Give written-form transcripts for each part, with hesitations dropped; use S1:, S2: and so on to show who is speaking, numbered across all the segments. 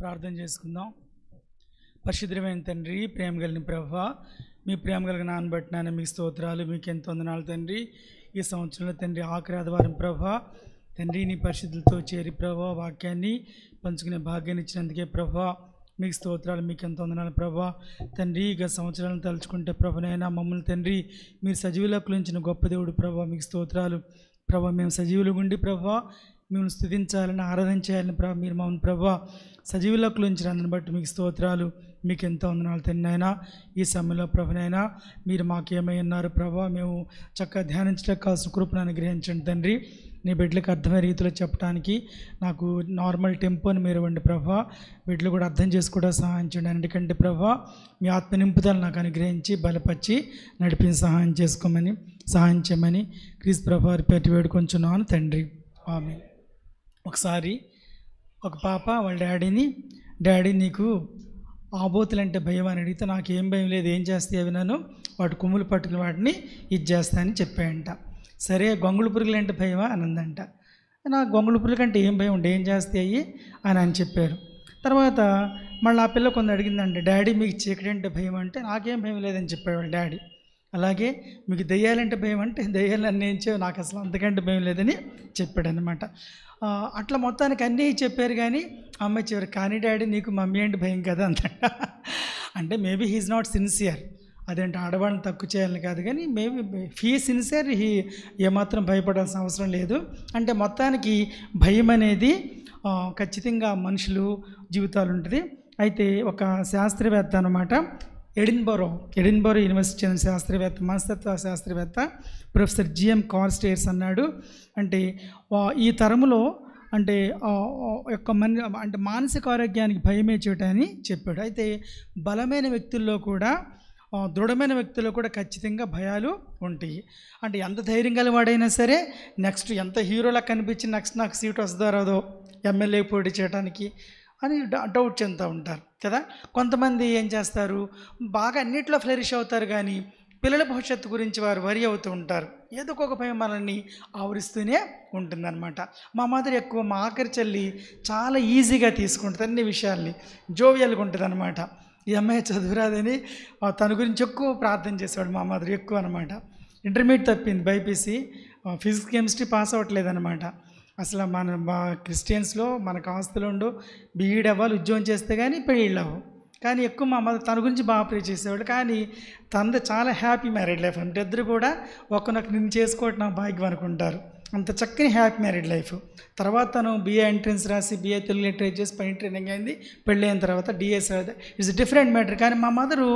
S1: ప్రార్థన చేసుకుందాం. పరిశుద్ధమైన తండ్రి, ప్రేమ కలిగిన ప్రభువా, మీ ప్రేమ కలిగిన నాన్న బట్టి నాన్న మీకు స్తోత్రాలు, మీకు ఎంతో వందనాలు తండ్రి. ఈ సంవత్సరంలో తండ్రి ఆఖరి ఆదివారం ప్రభువా, తండ్రి నీ పరిశుద్ధులతో చేరి ప్రభువా వాక్యాన్ని పంచుకునే భాగ్యాన్ని ఇచ్చినందుకే ప్రభువా మీకు స్తోత్రాలు, మీకు ఎంతో వందనాలు ప్రభువా. తండ్రి ఇక సంవత్సరాలను తలుచుకుంటే ప్రభునైనా మమ్మల్ని తండ్రి మీరు సజీవులకు ఉంచిన గొప్ప దేవుడు ప్రభువా, మీకు స్తోత్రాలు ప్రభువా. మేము సజీవులు గుండి ప్రభువా మిమ్మల్ని స్తుతించాలని ఆరాధించాలని ప్రభు మీరు మమ్మల్ని ప్రభువా సజీవులకు ఉంచినందుని బట్టి మీకు స్తోత్రాలు, మీకు ఎంతో వందనాలు తండ్రి. అయినా ఈ సమయంలో ప్రభునైనా మీరు మాకేమై ఉన్నారు ప్రభా, మేము చక్కగా ధ్యానించడానికి కావాల్సిన కృపను అనుగ్రహించండి తండ్రి. నీ బిడ్డలకు అర్థమయ్యే రీతిలో చెప్పడానికి నాకు నార్మల్ టెంపోని మీరు ఇవ్వండి ప్రభా. బిడ్డలు కూడా అర్థం చేసుకోవడం సహాయం చేయండి. ఎందుకంటే ప్రభా మీ ఆత్మ నింపుదల నాకు అనుగ్రహించి బలపరిచి నడిపించి సహాయం చేయమని క్రీస్తు ప్రభా పేరు వేడుకొంచున్నాను తండ్రి, ఆమె. ఒకసారి ఒక పాప వాళ్ళ డాడీ నీకు ఆబోతులంటే భయం అని అడిగితే నాకేం భయం లేదు, ఏం చేస్తాయి అవి, నన్ను వాటి కొమ్ములు పట్టుకుని వాటిని ఇది చేస్తానని చెప్పాయంట. సరే గొంగుళ పురుగులు అంటే భయమా అని అందంట. నాకు గొంగుళ పురుగుల కంటే ఏం భయం ఉండే, ఏం చేస్తాయి అని చెప్పారు. తర్వాత మళ్ళీ ఆ పిల్ల కొంత అడిగిందంటే, డాడీ మీకు చీకటి అంటే భయం అంటే నాకేం భయం లేదని చెప్పాడు వాళ్ళ డాడీ. అలాగే మీకు దెయ్యాలంటే భయం అంటే దెయ్యాలు అన్నేంచో నాకు అసలు అంతకంటే భయం లేదని చెప్పాడనమాట. అట్లా మొత్తానికి అన్నీ చెప్పారు. కానీ అమ్మాయి చివరి కానీ డాడీ నీకు మమ్మీ అంటే భయం కదా అంత. అంటే మేబీ హీఈస్ నాట్ సిన్సియర్, అదేంటి ఆడవాళ్ళని తక్కువ చేయాలని కాదు, కానీ మేబీ హీ సిన్సియర్, ఏమాత్రం భయపడాల్సిన అవసరం లేదు. అంటే మొత్తానికి భయం అనేది ఖచ్చితంగా మనుషులు జీవితాలు ఉంటుంది. అయితే ఒక శాస్త్రవేత్త అనమాట, ఎడిన్బరో యూనివర్సిటీ చెందిన శాస్త్రవేత్త, మనస్తత్వ శాస్త్రవేత్త ప్రొఫెసర్ జిఎం కార్స్టేర్స్ అన్నాడు. అంటే ఈ తరములో అంటే అంటే మానసిక ఆరోగ్యానికి భయమే చేయటని చెప్పాడు. అయితే బలమైన వ్యక్తుల్లో కూడా దృఢమైన వ్యక్తుల్లో కూడా ఖచ్చితంగా భయాలు ఉంటాయి. అంటే ఎంత ధైర్యం గలవాడైనా సరే నెక్స్ట్ ఎంత హీరోలా కనిపించి నెక్స్ట్ నాకు సీట్ వస్తుందో రాదో ఎమ్మెల్యే పోటీ చేయడానికి అని డౌట్ చెందుతూ ఉంటారు కదా. కొంతమంది ఏం చేస్తారు, బాగా అన్నిట్లో ఫ్లరిష్ అవుతారు, కానీ పిల్లల భవిష్యత్తు గురించి వారు వరి అవుతూ ఉంటారు. ఏదో ఒక భయం మనల్ని ఆవరిస్తూనే ఉంటుందన్నమాట. మా మదర్ ఎక్కువ, మా ఆఖరి చెల్లి చాలా ఈజీగా తీసుకుంటుంది అన్ని విషయాల్ని, జోవియల్గా ఉంటుంది అనమాట. ఈ అమ్మాయి చదువురాదని తన గురించి ఎక్కువ ప్రార్థన చేసేవాడు మా మదర్ ఎక్కువ అనమాట. ఇంటర్మీడియట్ తప్పింది, బైపీసీ, ఫిజిక్స్ కెమిస్ట్రీ పాస్ అవ్వట్లేదన్నమాట. అసలు మా క్రిస్టియన్స్లో మనకు ఆస్తులు ఉండు, బీఈడ్ అవ్వాలి, ఉద్యోగం చేస్తే కానీ పెళ్ళిళ్ళు అవ్వవు. కానీ ఎక్కువ మా మదర్ తన గురించి బాగా ప్రే చేసేవాడు. కానీ తనది చాలా హ్యాపీ మ్యారీడ్ లైఫ్ అంటే ఇద్దరు కూడా ఒకరికి నిన్ను చేసుకోవటం నా భాగ్యం అనుకుంటారు. అంత చక్కని హ్యాపీ మ్యారీడ్ లైఫ్. తర్వాత తను BA ఎంట్రన్స్ రాసి BA తెలుగు ట్రై చేసి పైన ట్రైనింగ్ అయింది. పెళ్ళి అయిన తర్వాత DS ఇట్స్ డిఫరెంట్ మ్యాటర్. కానీ మా మదరు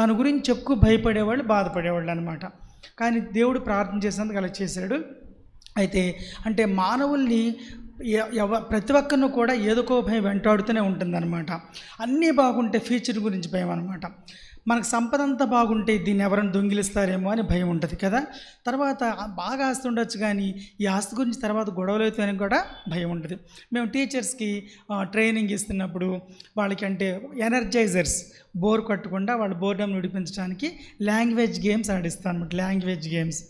S1: తన గురించి ఎక్కువ భయపడేవాళ్ళు, బాధపడేవాళ్ళు అనమాట. కానీ దేవుడు ప్రార్థన చేసినందుకు అలా చేశాడు. అయితే అంటే మానవుల్ని ప్రతి ఒక్కరిని కూడా ఏదో భయం వెంటాడుతూనే ఉంటుందన్నమాట. అన్నీ బాగుంటే ఫ్యూచర్ గురించి భయం అనమాట. మనకు సంపద అంతా బాగుంటే దీన్ని ఎవరైనా దొంగిలిస్తారేమో అని భయం ఉంటుంది కదా. తర్వాత బాగా ఆస్తి ఉండొచ్చు, కానీ ఈ ఆస్తి గురించి తర్వాత గొడవలు అవుతాయని కూడా భయం ఉంటుంది. మేము టీచర్స్కి ట్రైనింగ్ ఇస్తున్నప్పుడు వాళ్ళకి అంటే ఎనర్జైజర్స్ బోర్ కొట్టకుండా వాళ్ళ బోర్డమ్ విడిపించడానికి లాంగ్వేజ్ గేమ్స్ ఆడిస్తాను అనమాట. లాంగ్వేజ్ గేమ్స్,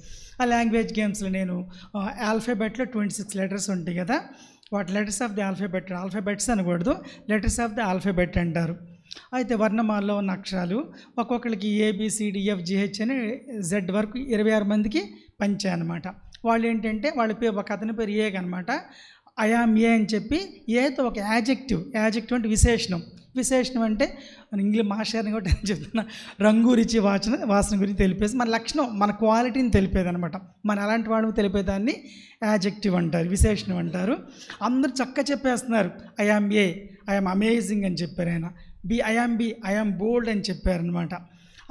S1: ఆ లాంగ్వేజ్ గేమ్స్లో నేను ఆల్ఫాబెట్లో 26 లెటర్స్ ఉంటాయి కదా, వాటి లెటర్స్ ఆఫ్ ది ఆల్ఫాబెట్స్ అనకూడదు, లెటర్స్ ఆఫ్ ది ఆల్ఫాబెట్ అంటారు. అయితే వర్ణమాలలో ఉన్న అక్షరాలు ఒక్కొక్కరికి ABCDFGH అని Z వరకు 26 మందికి పంచాయన్నమాట. వాళ్ళు ఏంటంటే వాళ్ళ పేరు, ఒక అతని పేరు ఏ అనమాట. ఐఆమ్ ఏ అని చెప్పి ఏతో ఒక యాజెక్టివ్ అంటే విశేషణం అంటే ఇంగ్లీష్ మాస్టర్ని కూడా చెప్తున్నా, రంగు రుచి వాసన గురించి తెలిపేసి మన లక్షణం, మన క్వాలిటీని తెలిపేదనమాట. మన అలాంటి వాళ్ళని తెలిపేదాన్ని యాజెక్టివ్ అంటారు, విశేషణం అంటారు. అందరూ చక్కగా చెప్పేస్తున్నారు. ఐఆమ్ ఏ, ఐఆమ్ అమేజింగ్ అని చెప్పారు ఆయన. ఐఆమ్ బోల్డ్ అని చెప్పారనమాట.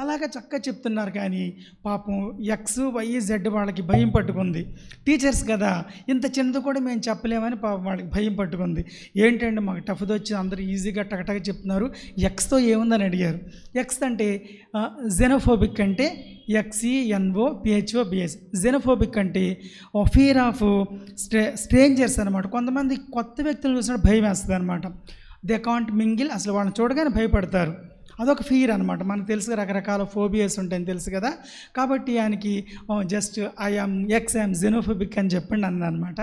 S1: అలాగా చక్కగా చెప్తున్నారు. కానీ పాపం XYZ వాళ్ళకి భయం పట్టుకుంది. టీచర్స్ కదా, ఇంత చిన్నది కూడా మేము చెప్పలేమని పాపం వాళ్ళకి భయం పట్టుకుంది. ఏంటంటే మాకు టఫ్ది వచ్చి అందరూ ఈజీగా టకటక చెప్తున్నారు, ఎక్స్తో ఏముందని అడిగారు. ఎక్స్ అంటే జెనోఫోబిక్ అంటే XENOPHOBS. జెనోఫోబిక్ అంటే ఫియర్ ఆఫ్ స్ట్రేంజర్స్ అనమాట. కొంతమంది కొత్త వ్యక్తులు చూసినప్పుడు భయం వేస్తుంది అనమాట. దే కాంట్ మింగిల్, అసలు వాళ్ళని చూడగానే భయపడతారు. అదొక ఫియర్ అనమాట. మనకు తెలుసు రకరకాల ఫోబియాస్ ఉంటాయని తెలుసు కదా. కాబట్టి ఆయనకి జస్ట్ ఐఎమ్ జెనోఫోబిక్ అని చెప్పండి అన్నమాట.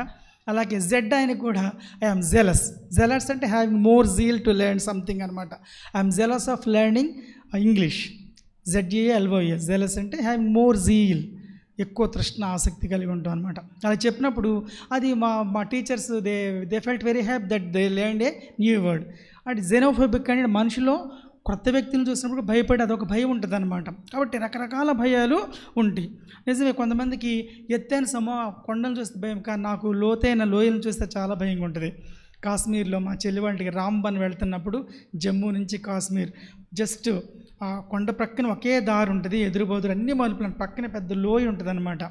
S1: అలాగే జెడ్ ఆయన కూడా ఐఎమ్ జెలస్. జెలస్ అంటే having more zeal to learn something అనమాట. I'm zealous of learning English. ZELOS zealous అంటే హ్యావింగ్ మోర్ జీల్, ఎక్కువ తృష్ణ ఆసక్తి కలిగి ఉంటాం అనమాట. అలా చెప్పినప్పుడు అది మా teachers they felt very happy that they learned a new word. అంటే జెనోఫోబిక్ అంటే మనిషిలో కొత్త వ్యక్తిని చూసినప్పుడు భయపడి అదొక భయం ఉంటుంది అనమాట. కాబట్టి రకరకాల భయాలు ఉంటాయి. నిజమే, కొంతమందికి ఎత్తైన కొండలు చూస్తే భయం, కానీ నాకు లోతైన లోయలను చూస్తే చాలా భయంగా ఉంటుంది. కాశ్మీర్లో మా చెల్లి వాళ్ళకి రాంబన్ వెళ్తున్నప్పుడు జమ్మూ నుంచి కాశ్మీర్ జస్ట్ ఆ కొండ ప్రక్కన ఒకే దారి ఉంటుంది, ఎదురుబోదురు అన్ని మలుపులు, పక్కన పెద్ద లోయ ఉంటుంది అనమాట.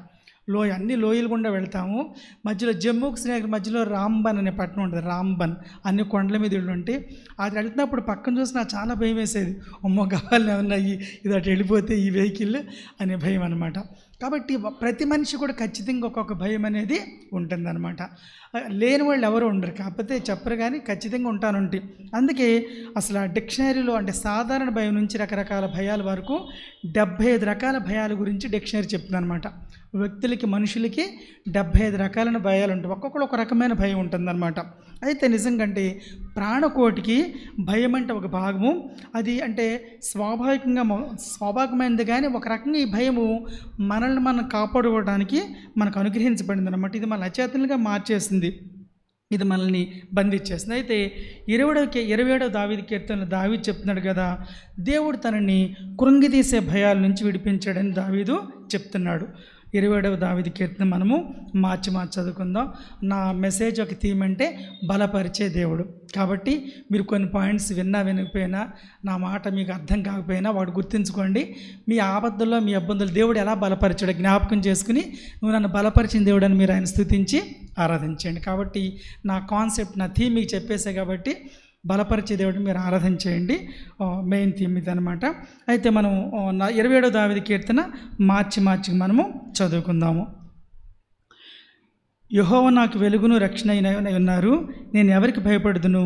S1: లోయ, అన్ని లోయలు గుండా వెళ్తాము. మధ్యలో జమ్మూకి శ్రీనగర్ మధ్యలో రాంబన్ అనే పట్టణం ఉంటుంది. రాంబన్ అన్ని కొండల మీద ఇళ్ళు ఉంటాయి. అది వెళ్తున్నప్పుడు పక్కన చూసి నాకు చాలా భయం వేసేది. అమ్మో గవాళ్ళు ఏమన్నా ఇది అటు వెళ్ళిపోతే ఈ వెహికల్ అనే భయం అనమాట. కాబట్టి ప్రతి మనిషి కూడా ఖచ్చితంగా ఒక్కొక్క భయం అనేది ఉంటుందన్నమాట. లేని వాళ్ళు ఎవరు ఉండరు, కాకపోతే చెప్పరు కానీ ఖచ్చితంగా ఉంటానుంటాయి. అందుకే అసలు ఆ డిక్షనరీలో అంటే సాధారణ భయం నుంచి రకరకాల భయాల వరకు 75 రకాల భయాల గురించి డిక్షనరీ చెప్తుంది అనమాట. వ్యక్తులకి, మనుషులకి 75 రకాలైన భయాలు ఉంటాయి. ఒక్కొక్కరు ఒక రకమైన భయం ఉంటుందన్నమాట. అయితే నిజంగా ప్రాణకోటికి భయం అంటే ఒక భాగము, అది అంటే స్వాభావికమైనది. కానీ ఒక రకంగా ఈ భయము మనల్ని మనం కాపాడుకోవడానికి మనకు అనుగ్రహించబడింది అనమాట. ఇది మన అచేతనులుగా మార్చేస్తుంది, ఇది మనల్ని బంధించేస్తుంది. అయితే 27వ దావీదు కీర్తనలో దావీదు చెప్తున్నాడు కదా, దేవుడు తనని కృంగితీసే భయాల నుంచి విడిపించాడని దావీదు చెప్తున్నాడు. 27వ దావీదు కీర్తన మనము మార్చి చదువుకుందాం. నా మెసేజ్ ఒక థీమ్ అంటే బలపరిచే దేవుడు. కాబట్టి మీరు కొన్ని పాయింట్స్ వినకపోయినా, నా మాట మీకు అర్థం కాకపోయినా వాడు గుర్తుంచుకోండి. మీ ఆపదల్లో, మీ ఇబ్బందులు దేవుడు ఎలా బలపరిచాడో జ్ఞాపకం చేసుకుని, నువ్వు నన్ను బలపరిచిన దేవుడు అని మీరు ఆయన స్తుతించి ఆరాధించండి. కాబట్టి నా కాన్సెప్ట్, నా థీమ్ మీకు చెప్పేసే కాబట్టి బలపరిచే దేవుడిని మీరు ఆరాధన చేయండి. మెయిన్ థీమ్ ఇది అనమాట. అయితే మనం 27వ దావీదు కీర్తన మార్చి మనము చదువుకుందాము. యెహోవా నాకు వెలుగును రక్షణ అయిన ఉన్నారు, నేను ఎవరికి భయపడుదును?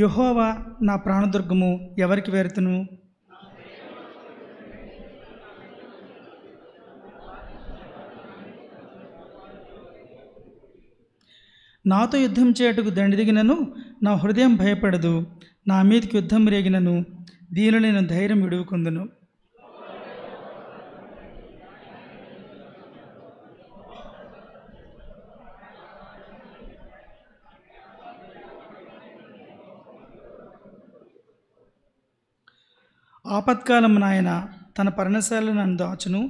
S1: యెహోవా నా ప్రాణదుర్గము, ఎవరికి వెరుతును? నాతో యుద్ధం చేయుటకు దండిదిగినను నా హృదయం భయపడదు. నా మీదకి యుద్ధం రేగినను దీనిలో నేను ధైర్యం విడువుకుందును. ఆపత్కాలము నాయన తన పర్ణశాలను నన్ను దాచును,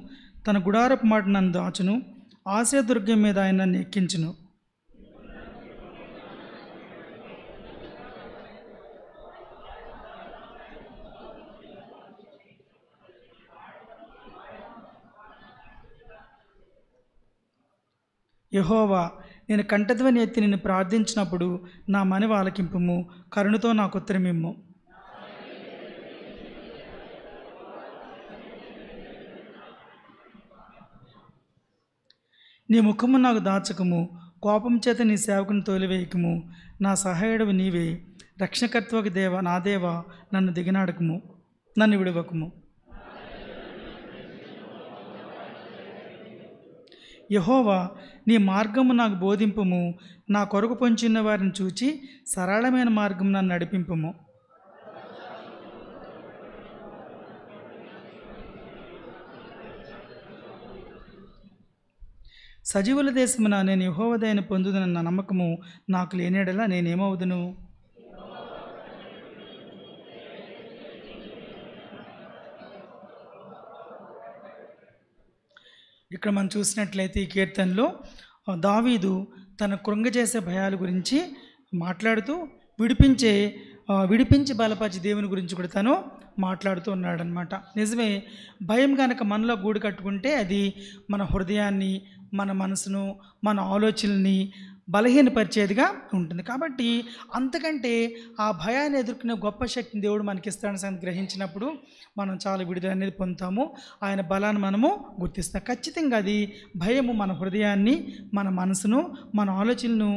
S1: తన గుడారపు మాట నన్ను దాచును, ఆశ్రయదుర్గం మీద ఆయన నన్ను ఎక్కించును. యెహోవా, నేను కంఠధ్వని ఎత్తి నిన్ను ప్రార్థించినప్పుడు నా మనవి ఆలకింపుము, కరుణతో నాకు ఉత్తరమిమ్ము. నీ ముఖము నాకు దాచకము, కోపం చేత నీ సేవకుని తోలివేయకము. నా సహాయుడవు నీవే, రక్షణకర్తవకు దేవ నా దేవా, నన్ను దిగనాడకము, నన్ను విడవకము. యెహోవా, నీ మార్గము నాకు బోధింపుము, నా కొరకు పొంచిన వారిని చూచి సరళమైన మార్గం నన్ను నడిపింపుము. సజీవుల దేశమున నేను యెహోవా దయను పొందుదనన్న నమ్మకము నాకు లేనేడలా నేనేమవుదును? ఇక్కడ మనం చూసినట్లయితే ఈ కీర్తనలో దావీదు తన కృంగజేసే భయాల గురించి మాట్లాడుతూ విడిపించి బలపరిచే దేవుని గురించి కూడా తను మాట్లాడుతూ ఉన్నాడనమాట. నిజమే, భయం కనుక మనలో గూడు కట్టుకుంటే అది మన హృదయాన్ని, మన మనసును, మన ఆలోచనల్ని బలహీనపరిచేదిగా ఉంటుంది. కాబట్టి అంతకంటే ఆ భయాన్ని ఎదుర్కొనే గొప్ప శక్తిని దేవుడు మనకి ఇస్తాడని గ్రహించినప్పుడు మనం చాలా విడుదల అనేది పొందుతాము. ఆయన బలాన్ని మనము గుర్తిస్తాం. ఖచ్చితంగా అది భయము మన హృదయాన్ని, మన మనసును, మన ఆలోచనలను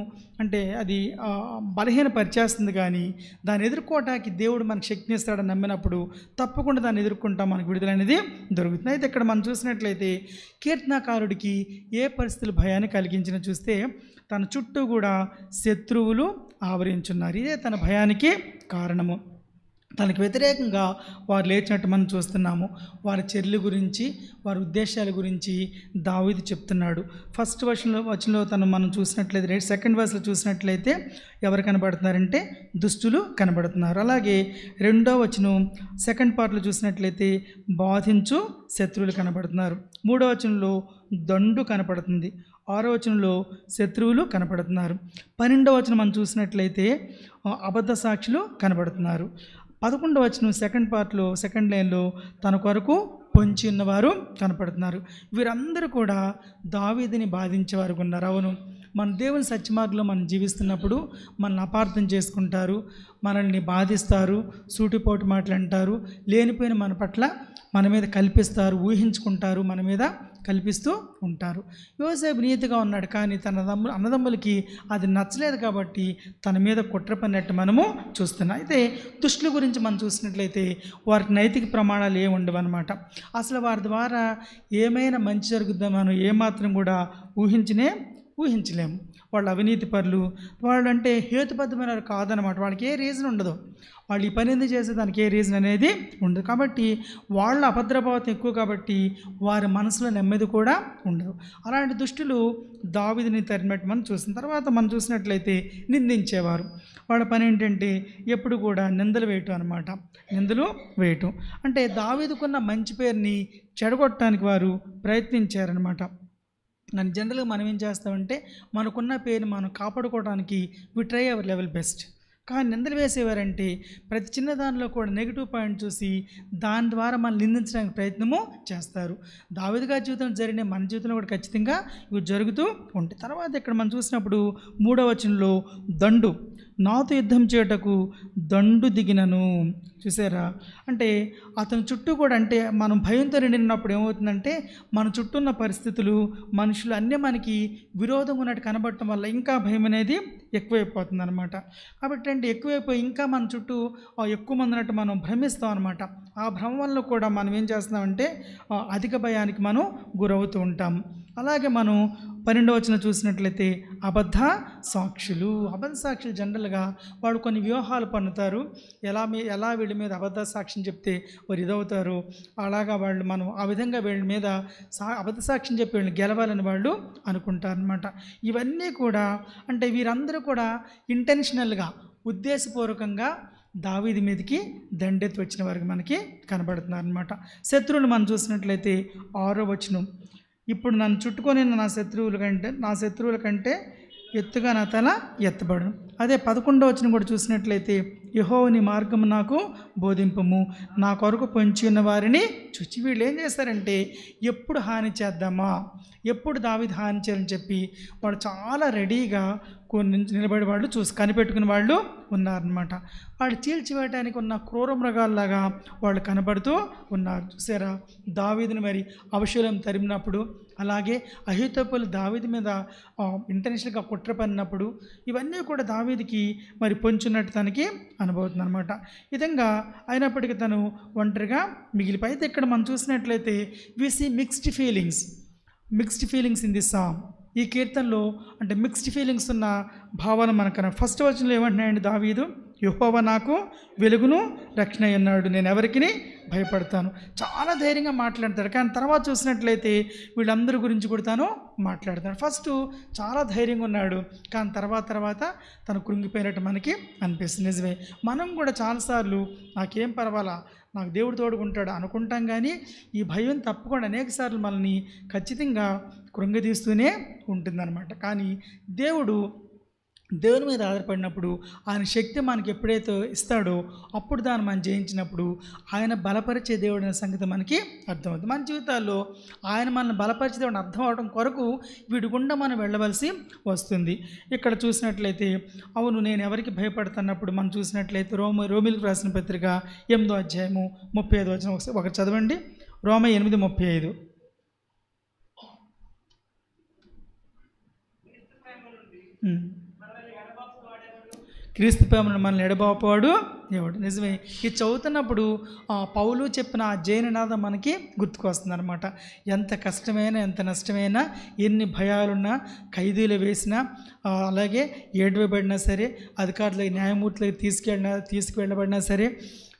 S1: అంటే అది బలహీనపరిచేస్తుంది. కానీ దాన్ని ఎదుర్కోవటానికి దేవుడు మనకు శక్తిని ఇస్తాడని నమ్మినప్పుడు తప్పకుండా దాన్ని ఎదుర్కొంటాం, మనకు విడుదల అనేది దొరుకుతుంది. అయితే ఇక్కడ మనం చూసినట్లయితే కీర్తనాకారుడికి ఏ పరిస్థితులు భయాన్ని కలిగించిన చూస్తే తన చుట్టూ చుట్టూ కూడా శత్రువులు ఆవరించున్నారు. ఇదే తన భయానికి కారణము. తనకు వ్యతిరేకంగా వారు లేచినట్టు మనం చూస్తున్నాము. వారి చర్యల గురించి, వారి ఉద్దేశాల గురించి దావీదు చెప్తున్నాడు. ఫస్ట్ వచనంలో మనం చూసినట్లయితే, సెకండ్ వర్స్లో చూసినట్లయితే ఎవరు కనబడుతున్నారంటే దుష్టులు కనబడుతున్నారు. అలాగే రెండో వచనం సెకండ్ పార్ట్లో చూసినట్లయితే బాధించు శత్రువులు కనబడుతున్నారు. మూడో వచనంలో దండు కనపడుతుంది. ఆరో వచనంలో శత్రువులు కనపడుతున్నారు. 12వ వచనం మనం చూసినట్లయితే అబద్ధ సాక్షులు కనబడుతున్నారు. 11వ వచనం సెకండ్ పార్ట్లో సెకండ్ లైన్లో తన కొరకు పొంచి ఉన్నవారు కనపడుతున్నారు. వీరందరూ కూడా దావీదుని బాధించేవారు ఉన్నారు. అవును, మన దేవుని సత్యమార్గంలో మనం జీవిస్తున్నప్పుడు మనల్ని అపార్థం చేసుకుంటారు, మనల్ని బాధిస్తారు, సూటిపోటు మాటలు అంటారు, లేనిపోయిన మన పట్ల మన మీద కల్పిస్తారు, ఊహించుకుంటారు, మన మీద కల్పిస్తూ ఉంటారు. యోసేపు నీతిగా ఉన్నాడు, కానీ తన అన్నదమ్ములకి అది నచ్చలేదు కాబట్టి తన మీద కుట్ర పడినట్టు మనము చూస్తున్నాం. అయితే దుష్టుల గురించి మనం చూసినట్లయితే వారికి నైతిక ప్రమాణాలు ఏమి ఉండవు అన్నమాట. అసలు వారి ద్వారా ఏమైనా మంచి జరుగుతుందో మనం ఏమాత్రం కూడా ఊహించలేము. వాళ్ళు అవినీతి పరులు, వాళ్ళు అంటే హేతుబద్ధమైన కాదనమాట. వాళ్ళకి ఏ రీజన్ ఉండదు, వాళ్ళు ఈ పని ఎందుకు చేసే దానికి ఏ రీజన్ అనేది ఉండదు. కాబట్టి వాళ్ళ అభద్రభావం ఎక్కువ కాబట్టి వారి మనసులో నెమ్మది కూడా ఉండదు. అలాంటి దుష్టులు దావీదుని తరిమినట్టు మనం చూసిన తర్వాత మనం చూసినట్లయితే నిందించేవారు. వాళ్ళ పని ఏంటంటే ఎప్పుడు కూడా నిందలు వేయటం అనమాట. నిందలు వేయటం అంటే దావీదుకున్న మంచి పేరుని చెడగొట్టడానికి వారు ప్రయత్నించారనమాట. కానీ జనరల్గా మనం ఏం చేస్తామంటే మనకున్న పేరుని మనం కాపాడుకోవడానికి we try our level best. కానీ నిందలు వేసేవారంటే ప్రతి చిన్న దానిలో కూడా నెగిటివ్ పాయింట్ చూసి దాని ద్వారా మనం నిందించడానికి ప్రయత్నము చేస్తారు. దావీదు గారి జీవితంలో జరిగిన మన జీవితంలో కూడా ఖచ్చితంగా ఇవి జరుగుతూ ఉంటాయి. తర్వాత ఇక్కడ మనం చూసినప్పుడు 3వ వచనంలో దండు, నాతో యుద్ధం చేయటకు దండు దిగినను. చూసారా, అంటే అతని చుట్టూ కూడా, అంటే మనం భయంతో నిండినప్పుడు ఏమవుతుందంటే మన చుట్టూ ఉన్న పరిస్థితులు, మనుషులు అన్నీ మనకి విరోధంగా ఉన్నట్టు కనబడటం వల్ల ఇంకా భయం అనేది ఎక్కువైపోతుంది అనమాట. కాబట్టి అంటే ఎక్కువైపోయి ఇంకా మన చుట్టూ ఎక్కువ మంది ఉన్నట్టు మనం భ్రమిస్తాం అనమాట. ఆ భ్రమ వల్ల కూడా మనం ఏం చేస్తున్నామంటే అధిక భయానికి మనం గురవుతూ ఉంటాం. అలాగే మనం 12వ వచనం చూసినట్లయితే అబద్ధ సాక్షులు జనరల్గా వాళ్ళు కొన్ని వ్యూహాలు పన్నుతారు. ఎలా వీళ్ళ మీద అబద్ధ సాక్ష్యం చెప్తే వారు ఇదవుతారు, అలాగా వాళ్ళు మనం ఆ విధంగా వీళ్ళ మీద అబద్ధ సాక్ష్యం చెప్పి వీళ్ళని గెలవాలని వాళ్ళు అనుకుంటారనమాట. ఇవన్నీ కూడా అంటే వీరందరూ కూడా ఇంటెన్షనల్గా, ఉద్దేశపూర్వకంగా దావీదు మీదకి దండెత్తి వచ్చిన వారికి మనకి కనబడుతున్నారు అనమాట. శత్రువులు మనం చూసినట్లయితే 6వ వచనం, ఇప్పుడు నన్ను చుట్టుకొని నా శత్రువుల కంటే ఎత్తుగా నా తల ఎత్తబడు. అదే 11వ వచనం కూడా చూసినట్లయితే యెహోవా నీ మార్గము నాకు బోధింపము, నా కొరకు పొంచి ఉన్న వారిని చూచి. వీళ్ళు ఏం చేస్తారంటే ఎప్పుడు హాని చేద్దామా, ఎప్పుడు దావీదు హాని చేయాలని చెప్పి వాళ్ళు చాలా రెడీగా నిలబడి వాళ్ళు కనిపెట్టుకుని వాళ్ళు ఉన్నారనమాట. వాళ్ళు చీల్చివేయడానికి ఉన్న క్రూర మృగాల్లాగా వాళ్ళు కనబడుతూ ఉన్నారు. చూసారా, దావీదుని మరి అబషలోము తరిమినప్పుడు, అలాగే అహీతోపెలు దావీదు మీద ఇంటెన్షనల్గా కుట్ర పడినప్పుడు ఇవన్నీ కూడా దావీదుకి మరి పొంచున్నట్టు తనకి అనుభవుతుంది అనమాట. విధంగా అయినప్పటికీ తను ఒంటరిగా మిగిలిపోయి. అయితే ఇక్కడ మనం చూసినట్లయితే we see mixed feelings in this song. ఈ కీర్తనలో అంటే మిక్స్డ్ ఫీలింగ్స్ ఉన్న భావాలు మనకన్నా. ఫస్ట్ వచనంలో ఏమంటున్నాయండి దావీదు, యెహోవా నాకు వెలుగును రక్షణ అన్నాడు, నేను ఎవరికి భయపడతాను. చాలా ధైర్యంగా మాట్లాడతాడు. కానీ తర్వాత చూసినట్లయితే వీళ్ళందరి గురించి కూడా తాను మాట్లాడతాడు. ఫస్ట్ చాలా ధైర్యంగా ఉన్నాడు, కానీ తర్వాత తను కృంగిపోయినట్టు మనకి అనిపిస్తుంది. నిజమే, మనం కూడా చాలాసార్లు నాకేం పర్వాలా, నాకు దేవుడు తోడుకుంటాడు అనుకుంటాం, కానీ ఈ భయం తప్పకుండా అనేకసార్లు మనల్ని ఖచ్చితంగా కృంగదీస్తూనే ఉంటుందన్నమాట. కానీ దేవుని మీద ఆధారపడినప్పుడు ఆయన శక్తి మనకి ఎప్పుడైతే ఇస్తాడో అప్పుడు దాన్ని మనం జయించినప్పుడు ఆయన బలపరిచే దేవుడు అనే సంగతి మనకి అర్థమవుతుంది. మన జీవితాల్లో ఆయన మనల్ని బలపరిచే దేవుడిని అర్థం అవడం కొరకు వీడి గుండా మనం వెళ్ళవలసి వస్తుంది. ఇక్కడ చూసినట్లయితే అవును నేను ఎవరికి భయపడుతున్నప్పుడు మనం చూసినట్లయితే రోమిలకు రాసిన పత్రిక 8వ అధ్యాయము 35వ వచనం ఒకటి చదవండి. రోమ 8:35. క్రీస్తు ప్రేమను మనల్ని ఎడబాపువాడు ఎవడు. నిజమే, ఇది చదువుతున్నప్పుడు పౌలు చెప్పిన ఆ జయనినాదం మనకి గుర్తుకొస్తుంది అనమాట. ఎంత కష్టమైనా, ఎంత నష్టమైనా, ఎన్ని భయాలున్నా, ఖైదీలు వేసినా, అలాగే ఏడవబడినా సరే, అధికారులకి న్యాయమూర్తులకి తీసుకువెళ్ళబడినా సరే,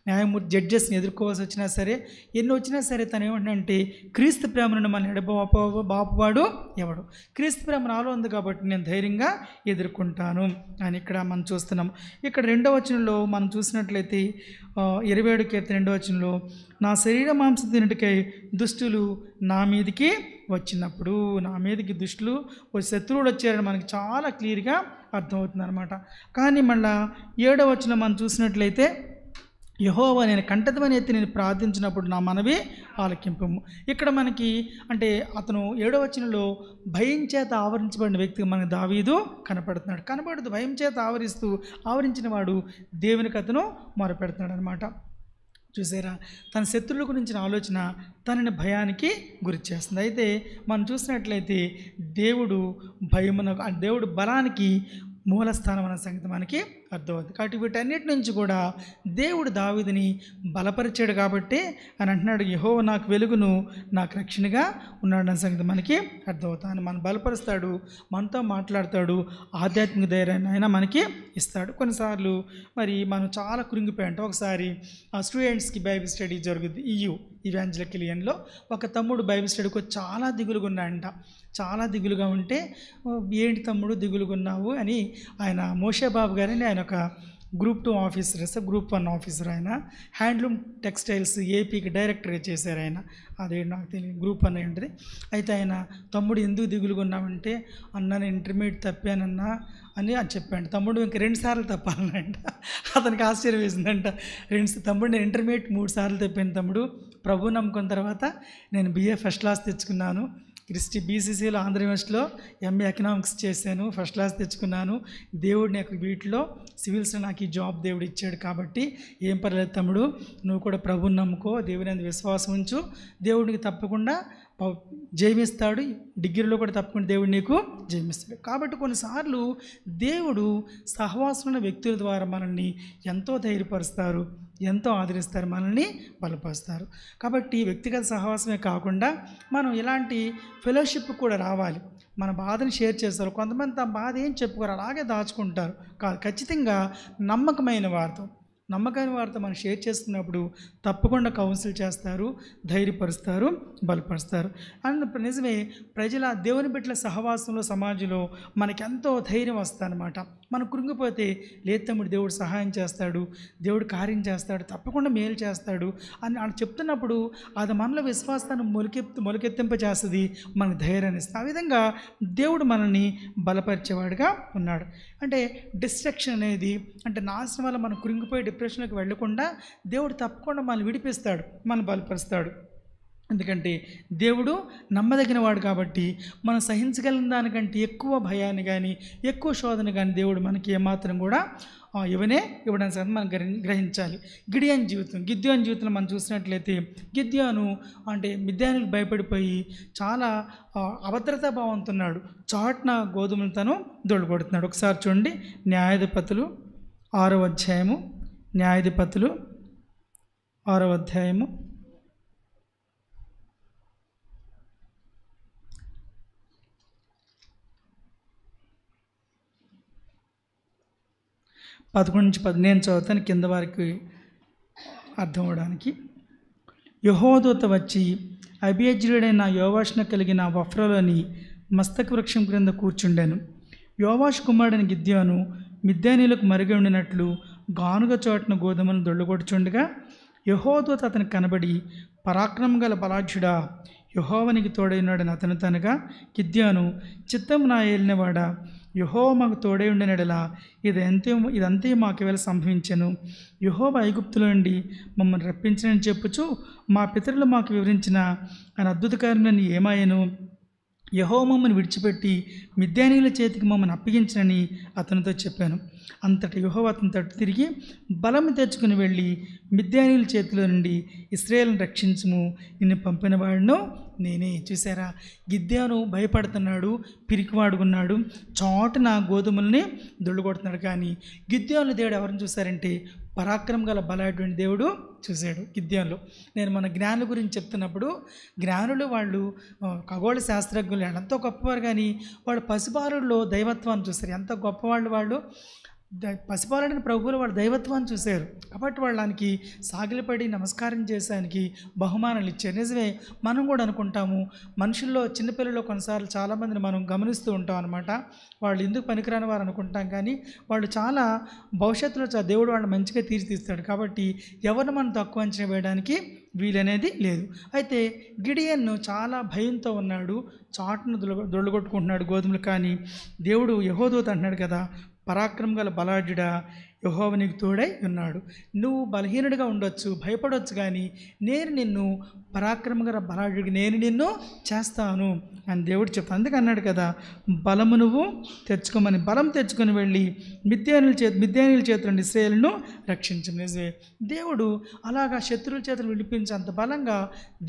S1: న్యాయమూర్తి జడ్జెస్ని ఎదుర్కోవాల్సి వచ్చినా సరే, ఎన్ని వచ్చినా సరే తను ఏమంటే క్రీస్తు ప్రేమను మన బాపువాడు ఎవడు. క్రీస్తు ప్రేమ నాలో ఉంది కాబట్టి నేను ధైర్యంగా ఎదుర్కొంటాను అని ఇక్కడ మనం చూస్తున్నాం. ఇక్కడ 2వ వచనంలో మనం చూసినట్లయితే 27 కీర్తన 2వ వచనంలో, నా శరీర మాంసం తినటికై దుష్టులు నా మీదికి వచ్చినప్పుడు, నా మీదకి దుష్టులు శత్రువులు వచ్చారని మనకి చాలా క్లియర్గా అర్థమవుతుంది అనమాట. కానీ మళ్ళీ 7వ వచనం మనం చూసినట్లయితే, యెహోవా నేను కంఠధ్వని ఎత్తి నేను ప్రార్థించినప్పుడు నా మనవి ఆలకింపము. ఇక్కడ మనకి అంటే అతను 7వ వచనంలో భయం చేత ఆవరించబడిన వ్యక్తిగా మనకు దావీదు కనపడుతూ భయం చేత ఆవరించిన వాడు దేవునికి అతను మొరపెడుతున్నాడు అనమాట. చూసారా, తన శత్రువుల గురించిన ఆలోచన తనని భయానికి గురి చేస్తుంది. అయితే మనం చూసినట్లయితే దేవుడు బలానికి మూలస్థానం అన్న సంగతి మనకి అర్థమవుతుంది. కాబట్టి వీటన్నిటి నుంచి కూడా దేవుడు దావీదుని బలపరిచాడు కాబట్టి అని అంటున్నాడు, యెహోవా నాకు వెలుగును, నాకు రక్షణగా ఉన్నాడు అన్న సంగతి మనకి అర్థమవుతాను. మనం బలపరుస్తాడు, మనతో మాట్లాడతాడు, ఆధ్యాత్మిక ధైర్యాన్ని ఆయన మనకి ఇస్తాడు. కొన్నిసార్లు మరి మనం చాలా కృంగిపోయాం. ఒకసారి స్టూడెంట్స్కి బైబిల్ స్టడీ జరుగుద్ది ఇవాంజలికలియన్లో. ఒక తమ్ముడు బైబిల్ స్టడీకి చాలా దిగులుగా ఉన్నాడంట. చాలా దిగులుగా ఉంటే, ఏంటి తమ్ముడు దిగులుగా ఉన్నావు అని ఆయన మోషే బాబు గారని ఆయన ఒక గ్రూప్ 2 ఆఫీసర్, గ్రూప్ 1 ఆఫీసర్, ఆయన హ్యాండ్లూమ్ టెక్స్టైల్స్ ఏపీకి డైరెక్టర్గా చేశారు ఆయన. అదే నాకు తెలియదు, గ్రూప్ 1 ఉంటుంది. అయితే ఆయన తమ్ముడు ఎందుకు దిగులుగా ఉన్నామంటే, అన్న నేను ఇంటర్మీడియట్ తప్పానన్నా అని చెప్పాడు. తమ్ముడు ఇంక 2 సార్లు తప్పాలనంట. అతనికి ఆశ్చర్యం వేసిందంట. తమ్ముడు నేను ఇంటర్మీడియట్ 3 సార్లు తప్పాను తమ్ముడు, ప్రభు నమ్ముకున్న తర్వాత నేను BA ఫస్ట్ క్లాస్ తెచ్చుకున్నాను, క్రిస్టి BCCలో ఆంధ్ర యూనివర్సిటీలో MA ఎకనామిక్స్ చేశాను, ఫస్ట్ క్లాస్ తెచ్చుకున్నాను, దేవుడు నాకు వీటిలో సివిల్స్లో నాకు ఈ జాబ్ దేవుడు ఇచ్చాడు కాబట్టి ఏం పర్లేదు తమ్ముడు, నువ్వు కూడా ప్రభుని నమ్ముకో, దేవుని అందు విశ్వాసం ఉంచు, దేవుడికి తప్పకుండా జయమిస్తాడు, డిగ్రీలో కూడా తప్పకుండా దేవుడు నీకు జయమిస్తాడు. కాబట్టి కొన్నిసార్లు దేవుడు సహవాసమైన వ్యక్తుల ద్వారా మనల్ని ఎంతో ధైర్యపరుస్తారు, ఎంతో ఆదరిస్తారు, మనల్ని బలపరుస్తారు. కాబట్టి వ్యక్తిగత సహవాసమే కాకుండా మనం ఇలాంటి ఫెలోషిప్ కూడా రావాలి. మన బాధను షేర్ చేస్తారు. కొంతమంది తమ బాధ ఏం చెప్పుకోరు, అలాగే దాచుకుంటారు. ఖచ్చితంగా నమ్మకమైన వారితో మనం షేర్ చేసుకున్నప్పుడు తప్పకుండా కౌన్సిల్ చేస్తారు, ధైర్యపరుస్తారు, బలపరుస్తారు. అండ్ నిజమే, దేవుని బిడ్డల సహవాసంలో సమాజంలో మనకెంతో ధైర్యం వస్తుందన్నమాట. మనం కృంగిపోతే, లేదు తమ్ముడు దేవుడు సహాయం చేస్తాడు, దేవుడు కార్యం చేస్తాడు, తప్పకుండా మేలు చేస్తాడు అని చెప్తున్నప్పుడు అది మనలో విశ్వాసాన్ని మొలకెత్తింపజేస్తుంది, మనకు ధైర్యాన్ని ఇస్తుంది. ఆ విధంగా దేవుడు మనల్ని బలపరిచేవాడుగా ఉన్నాడు. అంటే డిస్ట్రక్షన్ అనేది, అంటే నాశనం వల్ల మనం కృంగిపోయి డిప్రెషన్లోకి వెళ్ళకుండా దేవుడు తప్పకుండా మనల్ని విడిపిస్తాడు, మనల్ని బలపరుస్తాడు. ఎందుకంటే దేవుడు నమ్మదగిన వాడు కాబట్టి మనం సహించగలిగిన దానికంటే ఎక్కువ భయాన్ని కానీ, ఎక్కువ శోధన కానీ దేవుడు మనకి ఏమాత్రం కూడా ఇవ్వడానికి సార్ మనం గ్రహించాలి. గిడియోను జీవితంలో మనం చూసినట్లయితే, గిద్యోను అంటే మిద్యానులకు భయపడిపోయి చాలా అభద్రతా భావంతో ఉన్నాడు. చాటున గోధుమలు తను దొడ్డుకొడుతున్నాడు. ఒకసారి చూడండి, న్యాయాధిపతులు 6వ అధ్యాయము, న్యాయాధిపతులు 6వ అధ్యాయము 11-14 చదువుతాను కింద వారికి అర్థం అవడానికి. యెహోవా వచ్చి అబీయజ్రీయుడైన యోవాషును కలిగిన వఫ్రలోని మస్తక వృక్షం క్రింద కూర్చుండాను. యోవాషు కుమారుడైన గిద్యోను మిద్యానీయులకు మరుగై ఉండినట్లు గానుగ చోటున గోధుమలను దొళ్ళగొడుచుండగా యెహోవా అతనికి కనబడి, పరాక్రమం గల బలాఢ్యుడా, యెహోవానికి తోడైనాడని అతను తనగా, గిద్యోను చిత్తం నా ఏలినవాడా, యెహోవా మాకు తోడై ఉండినడలా ఇదంతే మాకు వేళ సంభవించెను. యెహోవా ఐగుప్తుల నుండి మమ్మల్ని రప్పించనని చెప్పుచు మా పితరులు మాకు వివరించిన ఆయన అద్భుత కార్యములను ఏమాయను. యెహోవా మమ్మల్ని విడిచిపెట్టి మిద్యానీయుల చేతికి మమ్మల్ని అప్పగించనని అతనితో చెప్పాను. అంతటా యెహోవా అతని తట్టు తిరిగి, బలము తెచ్చుకుని వెళ్ళి మిద్యానీయుల చేతిలో నుండి ఇశ్రాయేలును రక్షించుము, నిన్ను పంపిన వాడును నేనే. చూసారా, గిద్యోను భయపడుతున్నాడు, పిరికివాడుకున్నాడు, చాటున గోధుమల్ని దొళ్ళగొడుతున్నాడు. కానీ గిద్యోను దేవుడు ఎవరిని చూశారంటే పరాక్రమం గల బలమైనటువంటి దేవుడు చూశాడు గిద్యోనులో. నేను మన జ్ఞానుల గురించి చెప్తున్నప్పుడు జ్ఞానులు వాళ్ళు ఖగోళ శాస్త్రజ్ఞులు ఎంతో గొప్పవారు, కానీ వాళ్ళు పసిబాలుల్లో దైవత్వాన్ని చూశారు. ఎంత గొప్పవాళ్ళు వాళ్ళు! పసిపాలడిన ప్రభువులు వాళ్ళ దైవత్వాన్ని చూశారు కాబట్టి వాళ్ళకి సాగిలపడి నమస్కారం చేసానికి బహుమానాలు ఇచ్చారు. నిజమే, మనం కూడా అనుకుంటాము, మనుషుల్లో చిన్నపిల్లల్లో కొన్నిసార్లు చాలామందిని మనం గమనిస్తూ ఉంటాం అనమాట. వాళ్ళు ఎందుకు పనికిరాని వారు అనుకుంటాం, కానీ వాళ్ళు చాలా భవిష్యత్తులో దేవుడు వాళ్ళని మంచిగా తీర్చిదిస్తాడు. కాబట్టి ఎవరిని మనం తక్కువ అంచనా వేయడానికి వీలనేది లేదు. అయితే గిడియన్ను చాలా భయంతో ఉన్నాడు, చాటును దొళ్ళగొట్టుకుంటున్నాడు గోధుమలు. కానీ దేవుడు యెహోదూత అంటున్నాడు కదా, పరాక్రమం గల బలాఢ్యుడా, యెహోవా నీకు తోడై ఉన్నాడు. నువ్వు బలహీనుడిగా ఉండొచ్చు, భయపడవచ్చు, కానీ నేను నిన్ను పరాక్రమం గల బలాఢ్యుడికి నేను నిన్ను చేస్తాను అని దేవుడు చెప్తాను. అందుకే అన్నాడు కదా, బలము నువ్వు తెచ్చుకోమని. బలం తెచ్చుకొని వెళ్ళి మిద్యానీయుల చేతుల నుండి ఇశ్రాయేలును రక్షించు. నిజమే, దేవుడు అలాగా శత్రువుల చేతులు విడిపించేంత బలంగా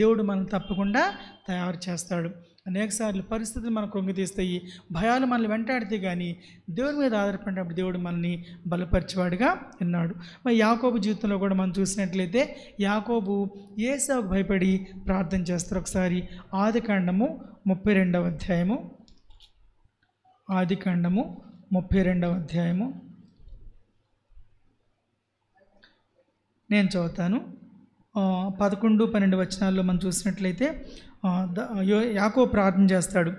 S1: దేవుడు మనం తప్పకుండా తయారు చేస్తాడు. అనేకసార్లు పరిస్థితులు మనం కృంగతీస్తాయి, భయాలు మనల్ని వెంటాడితే, కానీ దేవుడి మీద ఆధారపడినప్పుడు దేవుడు మనల్ని బలపరిచేవాడుగా ఉన్నాడు. మరి యాకోబు జీవితంలో కూడా మనం చూసినట్లయితే యాకోబు ఏసావుకు భయపడి ప్రార్థన చేస్తారు. ఒకసారి ఆదికాండము 32వ అధ్యాయము, ఆదికాండము 32వ అధ్యాయము నేను చదువుతాను. 11, 12 వచనాల్లో మనం చూసినట్లయితే యాకోబు ప్రార్థన చేస్తాడు.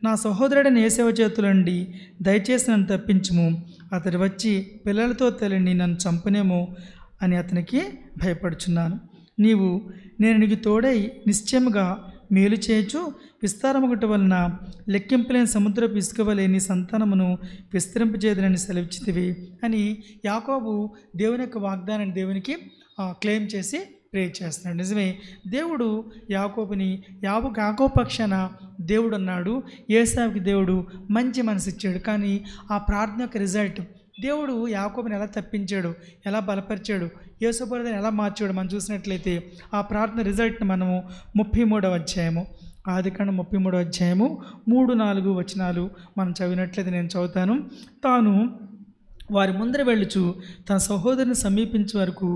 S1: నా సహోదరుడైన ఏశావు చేతుల నుండి దయచేసి నన్ను తప్పించుము, అతడు వచ్చి పిల్లలతో తల్లిని నన్ను చంపనేమో అని అతనికి భయపడుచున్నాను. నేను నీకు తోడై నిశ్చయముగా మేలు చేయొచ్చు, విస్తారమొకటి వలన లెక్కింపలేని సముద్రపు ఇసుకవలేని సంతానమును విస్తరింపజేయదని సెలవిచ్చితివి అని యాకోబు దేవుని యొక్క వాగ్దానాన్ని దేవునికి క్లెయిమ్ చేసి ప్రే చేస్తున్నాడు. నిజమే, దేవుడు యాకోబు పక్షాన దేవుడు అన్నాడు, ఏసావుకి దేవుడు మంచి మనసు ఇచ్చాడు. కానీ ఆ ప్రార్థన యొక్క రిజల్ట్, దేవుడు యాకోబుని ఎలా తప్పించాడు, ఎలా బలపరిచాడు, యేసుప్రభుని ఎలా మార్చాడు మనం చూసినట్లయితే ఆ ప్రార్థన రిజల్ట్ని మనము 33వ అధ్యాయము, ఆదికాండం 33వ అధ్యాయము 3-4 వచనాలు మనం చదివినట్లయితే నేను చదువుతాను. తాను వారి ముందర వెళ్ళుచు తన సహోదరుని సమీపించే వరకు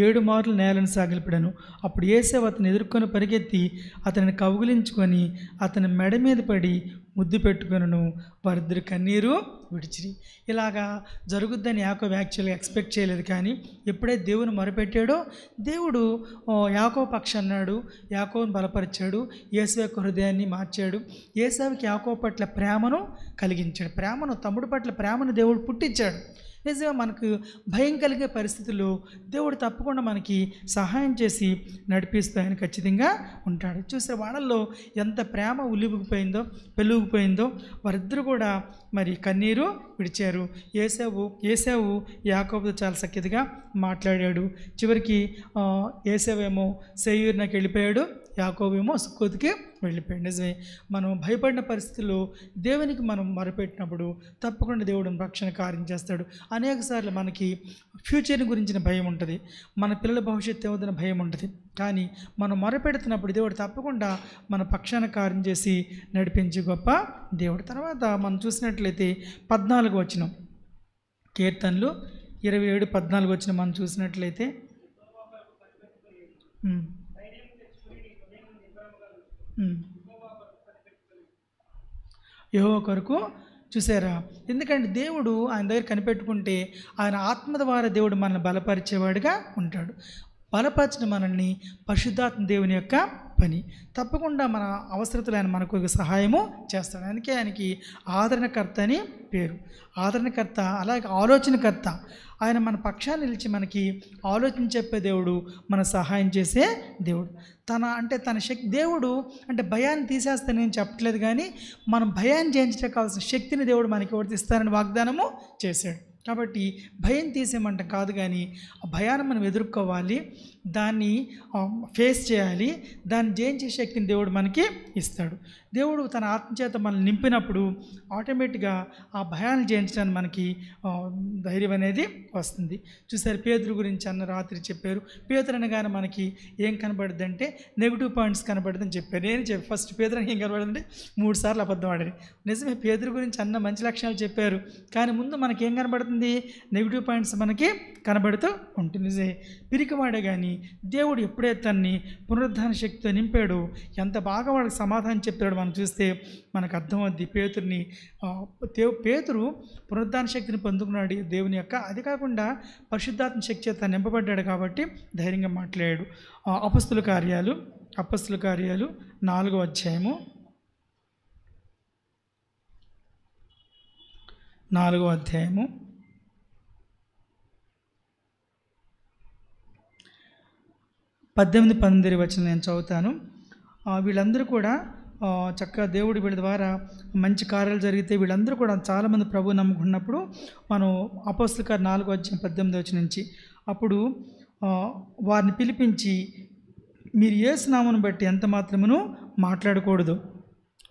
S1: 7 మార్లు నేలను సాగిలిపడను. అప్పుడు ఏశావు అతను ఎదుర్కొని పరిగెత్తి అతనిని కౌగిలించుకొని అతని మెడ మీద పడి ముద్దు పెట్టుకొనను. వారిద్దరు కన్నీరు విడిచిరి. ఇలాగా జరుగుద్దని యాకోబు యాక్చువల్గా ఎక్స్పెక్ట్ చేయలేదు, కానీ ఎప్పుడైతే దేవుని మొరపెట్టాడో దేవుడు యాకోబు పక్షం అన్నాడు, యాకోబుని బలపరిచాడు, ఏశావు యొక్క హృదయాన్ని మార్చాడు, ఏశావుకి యాకోబు పట్ల ప్రేమను కలిగించాడు, తమ్ముడు పట్ల ప్రేమను దేవుడు పుట్టించాడు. నిజంగా మనకు భయం కలిగే పరిస్థితుల్లో దేవుడు తప్పకుండా మనకి సహాయం చేసి నడిపిస్తూ ఆయన ఖచ్చితంగా ఉంటాడు. చూసే వాళ్ళల్లో ఎంత ప్రేమ పెళ్ళుగిపోయిందో వారిద్దరూ కూడా మరి కన్నీరు విడిచారు. ఏశావు యాకోబుతో చాలా సఖ్యతగా మాట్లాడాడు. చివరికి ఏశావేమో సెయీరునకి వెళ్ళిపోయాడు, యాకోబేమో సుక్కోతుకి వెళ్ళిపోయాడు. నిజమే, మనం భయపడిన పరిస్థితుల్లో దేవునికి మనం మొరపెట్టినప్పుడు తప్పకుండా దేవుడు రక్షణ కార్యం చేస్తాడు. అనేక సార్లు మనకి ఫ్యూచర్ని గురించిన భయం ఉంటుంది, మన పిల్లల భవిష్యత్తు ఏమవుతున్న భయం ఉంటుంది, కానీ మనం మొరపెడుతున్నప్పుడు దేవుడు తప్పకుండా మన పక్షాన కార్యం చేసి నడిపించే గొప్ప దేవుడు. తర్వాత మనం చూసినట్లయితే 14వ వచనం, కీర్తనలు 27:14 వచనం మనం చూసినట్లయితే యెహోవా కొరకు చూసారా, ఎందుకంటే దేవుడు ఆయన దగ్గర కనిపెట్టుకుంటే ఆయన ఆత్మ ద్వారా దేవుడు మనల్ని బలపరిచేవాడుగా ఉంటాడు. బలపరచడం మనల్ని పరిశుద్ధాత్మ దేవుని యొక్క పని. తప్పకుండా మన అవసరతలు ఆయన మనకు సహాయము చేస్తాడు. అందుకే ఆయనకి ఆదరణకర్త అని పేరు. ఆదరణకర్త, అలాగే ఆలోచనకర్త. ఆయన మన పక్షాన్ని నిలిచి మనకి ఆలోచన చెప్పే దేవుడు, మన సహాయం చేసే దేవుడు. తన శక్తి దేవుడు అంటే భయాన్ని తీసేస్తానని నేను చెప్పట్లేదు, కానీ మనం భయాన్ని జయించడానికి కావాల్సిన శక్తిని దేవుడు మనకి వర్తిస్తానని వాగ్దానము చేశాడు. కాబట్టి భయం తీసేయమంటాం కాదు, కానీ ఆ భయాన్ని మనం ఎదుర్కోవాలి. దాన్ని ఫేస్ చేయాలి. దాన్ని జయించే శక్తిని దేవుడు మనకి ఇస్తాడు. దేవుడు తన ఆత్మచేత మనల్ని నింపినప్పుడు ఆటోమేటిక్గా ఆ భయాన్ని జయించడానికి మనకి ధైర్యం అనేది వస్తుంది. చూసారు, పేతురు గురించి అన్న రాత్రి చెప్పారు. పేతురు అనగానే మనకి ఏం కనబడుద్ది అంటే నెగిటివ్ పాయింట్స్ కనబడుతుందని చెప్పారు. నేను ఫస్ట్ పేతురు ఏం కనబడుతుందంటే 3 సార్లు అబద్ధం ఆడారు. నిజమే, పేతురు గురించి అన్న మంచి లక్షణాలు చెప్పారు, కానీ ముందు మనకేం కనబడుతుంది? నెగిటివ్ పాయింట్స్ మనకి కనబడుతూ ఉంటుంది. నిజమే, పిరికివాడే కానీ దేవుడు ఎప్పుడైతే తన్ని పునరుద్ధాన శక్తితో నింపాడో ఎంత బాగా వాడికి సమాధానం చెప్పాడో మనం చూస్తే మనకు అర్థమవుద్ది. పేతురు పునరుద్ధాన శక్తిని పొందుకున్నాడు దేవుని యొక్క. అది కాకుండా పరిశుద్ధాత్మ శక్తి చేత నింపబడ్డాడు కాబట్టి ధైర్యంగా మాట్లాడాడు. అపొస్తలుల కార్యాలు 4వ అధ్యాయము 18-19 వచనం నేను చదువుతాను. వీళ్ళందరూ కూడా చక్కగా దేవుడు వీళ్ళ ద్వారా మంచి కార్యాలు జరిగితే వీళ్ళందరూ కూడా చాలామంది ప్రభువు నమ్ముకున్నప్పుడు మనం అపొస్తలుల కార్యం 4వ అధ్యాయం 18 వచనం నుంచి అప్పుడు వారిని పిలిపించి మీరు యేసు నామమును బట్టి ఎంత మాత్రమును మాట్లాడకూడదు,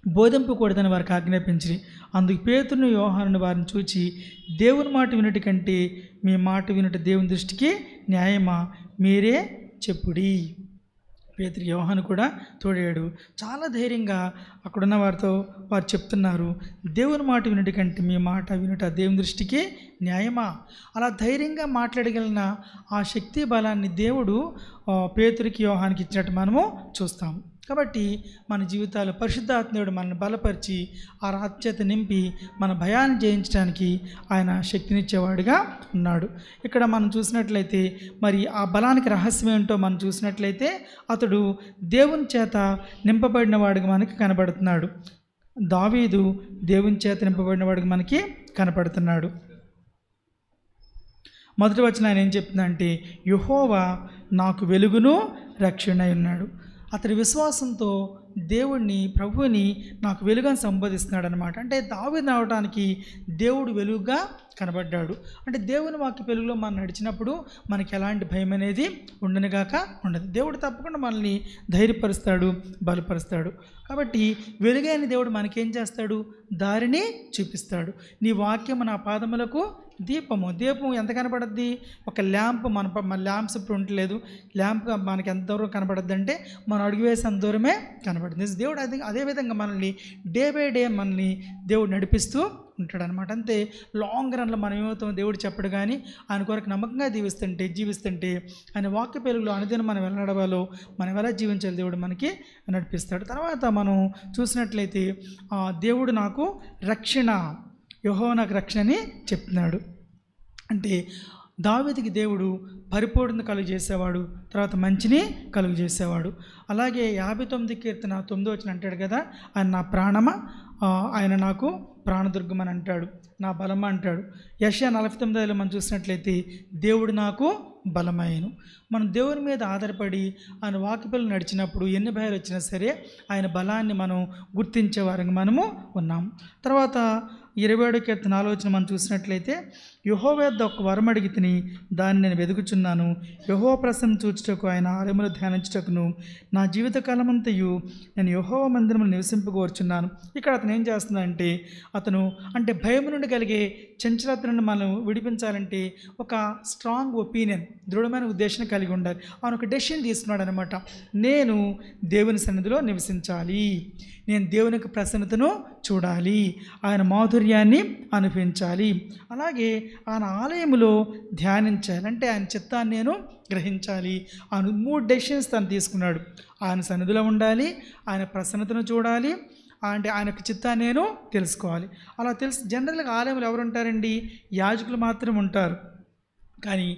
S1: బోధింపకూడదని వారికి ఆజ్ఞాపించిరి. అందుకు పేతురును యోహానును వారిని చూచి దేవుని మాట వినుట కంటే మీ మాట వినుట దేవుని దృష్టికి న్యాయమా, మీరే చెప్పుడి. పేతురు యోహాను కూడా తోడాడు. చాలా ధైర్యంగా అక్కడున్న వారు చెప్తున్నారు, దేవుని మాట వినుట కంటే మీ మాట వినుట దేవుని దృష్టికి న్యాయమా. అలా ధైర్యంగా మాట్లాడగలిగిన ఆ శక్తి బలాన్ని దేవుడు పేతురికి యోహానికి ఇచ్చినట్టు మనము చూస్తాము. కాబట్టి మన జీవితాలు పరిశుద్ధాత్మేయుడు మనల్ని బలపరిచి ఆ ఆత్మచేత నింపి మన భయాన్ని జయించడానికి ఆయన శక్తినిచ్చేవాడుగా ఉన్నాడు. ఇక్కడ మనం చూసినట్లయితే మరి ఆ బలానికి రహస్యం ఏంటో మనం చూసినట్లయితే అతడు దేవుని చేత నింపబడిన వాడిగా మనకి కనబడుతున్నాడు. దావీదు దేవుని చేత నింపబడిన వాడిగా మనకి కనపడుతున్నాడు. మొదటి వచనం ఆయన ఏం చెప్తుందంటే యెహోవా నాకు వెలుగును రక్షణ ఉన్నాడు. అతడి విశ్వాసంతో దేవుడిని ప్రభువుని నాకు వెలుగుని సంబోధిస్తున్నాడు అనమాట. అంటే దావీదు అవడానికి దేవుడు వెలుగుగా కనబడ్డాడు. అంటే దేవుని వాక్య వెలుగులో మనం నడిచినప్పుడు మనకి ఎలాంటి భయం అనేది ఉండనుగాక ఉండదు. దేవుడు తప్పకుండా మనల్ని ధైర్యపరుస్తాడు, బలపరుస్తాడు. కాబట్టి వెలుగైన దేవుడు మనకేం చేస్తాడు? దారిని చూపిస్తాడు. నీ వాక్యం నా పాదములకు దీపము. దీపం ఎంత కనపడద్ది? ఒక ల్యాంప్. మన ల్యాంప్స్ ఇప్పుడు ఉండలేదు. ల్యాంప్ మనకి ఎంత దూరం కనపడద్ది అంటే మనం అడుగు వేసేంత దూరమే కనపడుతుంది. దేవుడు అదేవిధంగా మనల్ని డే బై డే మనల్ని దేవుడు నడిపిస్తూ ఉంటాడు అనమాట. అంతే లాంగ్ రన్లో మనం ఏమవుతామో దేవుడు చెప్పడు, కానీ ఆయన కొరకు నమ్మకంగా జీవిస్తుంటే ఆయన వాక్య పెరుగులో అనుదినం మనం ఎలా నడవాలో, మనం ఎలా జీవించాలి దేవుడు మనకి నడిపిస్తాడు. తర్వాత మనం చూసినట్లయితే దేవుడు నాకు రక్షణ, యెహోవా నాకు రక్షణ అని చెప్తున్నాడు. అంటే దావీదుకి దేవుడు పరిపూర్ణ కలుగు చేసేవాడు, తర్వాత మంచిని కలుగు చేసేవాడు. అలాగే 59 కీర్తన 9వ వచనం అంటాడు కదా, ఆయన నా ప్రాణమా, ఆయన నాకు ప్రాణదుర్గం అని అంటాడు, నా బలమా అంటాడు. యెషయా 49:5 మనం చూసినట్లయితే దేవుడు నాకు బలమైను. మనం దేవుని మీద ఆధారపడి ఆయన వాక్యపల్లి నడిచినప్పుడు ఎన్ని భయాలు వచ్చినా సరే ఆయన బలాన్ని మనం గుర్తించే వారంగా మనము ఉన్నాము. తర్వాత 27వ కీర్తన 4వ వచనం మనం చూసినట్లయితే యెహోవా యొద్ద ఒక వరం అడిగి తిని దాన్ని నేను వెతుకుచున్నాను, యెహోవా ప్రసన్నం చూచుటకు ఆయన ఆలయములో ధ్యానించుటకును నా జీవితకాలమంతయు నేను యెహోవా మందిరములో నివసింపగోరుచున్నాను. ఇక్కడ అతను ఏం చేస్తున్నాడంటే అంటే భయం నుండి కలిగే చంచలత నుండి మనం విడిపించాలంటే ఒక స్ట్రాంగ్ ఒపీనియన్, దృఢమైన ఉద్దేశం కలిగి ఉండాలి. ఆయన ఒక డెసిషన్ తీసుకున్నాడు అనమాట. నేను దేవుని సన్నిధిలో నివసించాలి, నేను దేవుని యొక్క ప్రసన్నతను చూడాలి, ఆయన మాధుర్యాన్ని అనుభవించాలి, అలాగే ఆయన ఆలయములో ధ్యానించాలి, అంటే ఆయన చిత్తాన్ని నేను గ్రహించాలి. ఆయన 3 డెసిషన్స్ తను తీసుకున్నాడు. ఆయన సన్నిధిలో ఉండాలి, ఆయన ప్రసన్నతను చూడాలి, అంటే ఆయన యొక్క చిత్తాన్ని నేను తెలుసుకోవాలి. అలా జనరల్గా ఆలయంలో ఎవరు ఉంటారండి? యాజకులు మాత్రం ఉంటారు. కానీ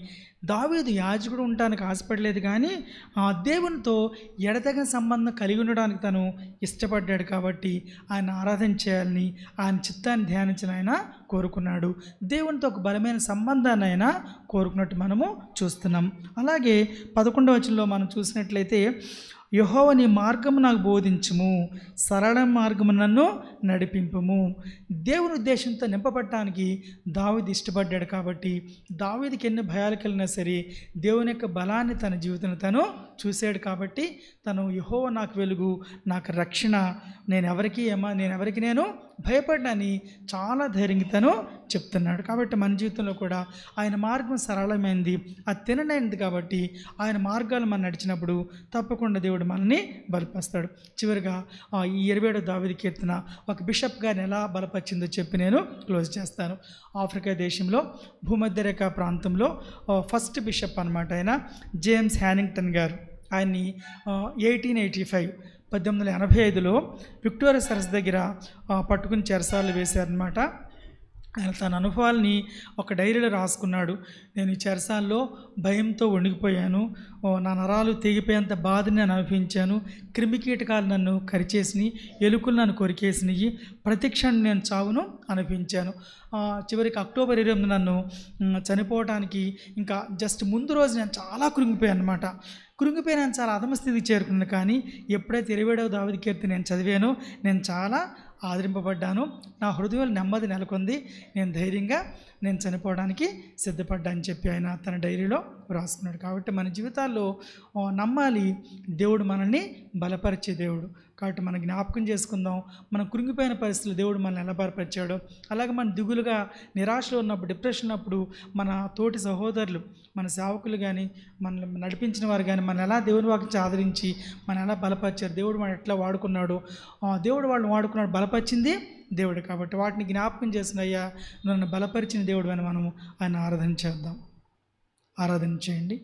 S1: దావీదు యాజకుడు ఉండడానికి ఆశపడలేదు, కానీ దేవునితో ఎడతెగని సంబంధం కలిగి ఉండడానికి తను ఇష్టపడ్డాడు. కాబట్టి ఆయన ఆరాధన చేయాలని, ఆయన చిత్తాన్ని ధ్యానించాలని ఆయన కోరుకున్నాడు. దేవునితో ఒక బలమైన సంబంధాన్ని ఆయన కోరుకున్నట్టు మనము చూస్తున్నాం. అలాగే 11వ వచనంలో మనం చూసినట్లయితే యెహోవా నీ మార్గము నాకు బోధించుము, సరళ మార్గము నన్ను నడిపింపుము. దేవుని ఉద్దేశంతో నింపబడటానికి దావీదు ఇష్టపడ్డాడు కాబట్టి దావీదుకి ఎన్ని భయాలు కలిగినా సరే దేవుని యొక్క బలాన్ని తన జీవితంలో తను చూశాడు కాబట్టి తను యెహోవా నాకు వెలుగు, నాకు రక్షణ, నేను ఎవరికి నేను భయపడ్డాని చాలా ధైర్యంగా తను చెప్తున్నాడు. కాబట్టి మన జీవితంలో కూడా ఆయన మార్గం సరళమైనది, అది తిననైనది కాబట్టి ఆయన మార్గాలు మనం నడిచినప్పుడు తప్పకుండా దేవుడు మనల్ని బలపరుస్తాడు. చివరిగా ఈ 27వ దావీదు కీర్తన ఒక బిషప్ గారిని ఎలా బలపరిచిందో చెప్పి నేను క్లోజ్ చేస్తాను. ఆఫ్రికా దేశంలో భూమధ్యరేఖ ప్రాంతంలో ఫస్ట్ బిషప్ అనమాట ఆయన జేమ్స్ హ్యానింగ్టన్ గారు. ఆయన్ని 1885లో విక్టోరియా సరస్సు దగ్గర పట్టుకుని చెరసాలు వేశారనమాట. ఆయన తన అనుభవాల్ని ఒక డైరీలో రాసుకున్నాడు. నేను ఈ చెరసాల్లో భయంతో వణికిపోయాను, నా నరాలు తెగిపోయేంత బాధని నేను అనుభవించాను, క్రిమికీటకాలు నన్ను కరిచేసినాయి, ఎలుకలు నన్ను కొరికేసినాయి, ప్రతిక్షణం నేను చావును అనుభవించాను. చివరికి అక్టోబర్ 28 నన్ను చనిపోవడానికి ఇంకా జస్ట్ ముందు రోజు నేను చాలా కృంగిపోయాను అనమాట. కృంగిపోయినాను, చాలా అధమస్థితికి చేరుకున్నాను. కానీ ఎప్పుడైతే 27వ దావీదు కీర్తన నేను చదివానో నేను చాలా ఆదరింపబడ్డాను, నా హృదయంలో నెమ్మది నెలకొంది, నేను ధైర్యంగా నేను చనిపోవడానికి సిద్ధపడ్డా అని చెప్పి ఆయన తన డైరీలో రాసుకున్నాడు. కాబట్టి మన జీవితాల్లో నమ్మాలి, దేవుడు మనల్ని బలపరిచే దేవుడు. కాబట్టి మనం జ్ఞాపకం చేసుకుందాం, మనం కృంగిపోయిన పరిస్థితులు దేవుడు మనల్ని ఎలా బలపరిచాడో. అలాగే మనం దిగులుగా నిరాశలో ఉన్నప్పుడు, డిప్రెషన్ ఉన్నప్పుడు మన తోటి సహోదరులు, మన సేవకులు కానీ, మనల్ని నడిపించిన వారు కానీ మన ఎలా దేవుని వాక్యం ఆదరించి మన ఎలా బలపరిచారు, దేవుడు మనం ఎట్లా వాడుకున్నాడు, దేవుడు వాళ్ళని వాడుకున్నాడు, బలపరిచింది దేవుడు. కాబట్టి వాటిని జ్ఞాపకం చేసిన అయ్యా నన్ను బలపరిచిన దేవుడు అని మనము ఆయన ఆరాధన చేద్దాం. ఆరాధన చేయండి.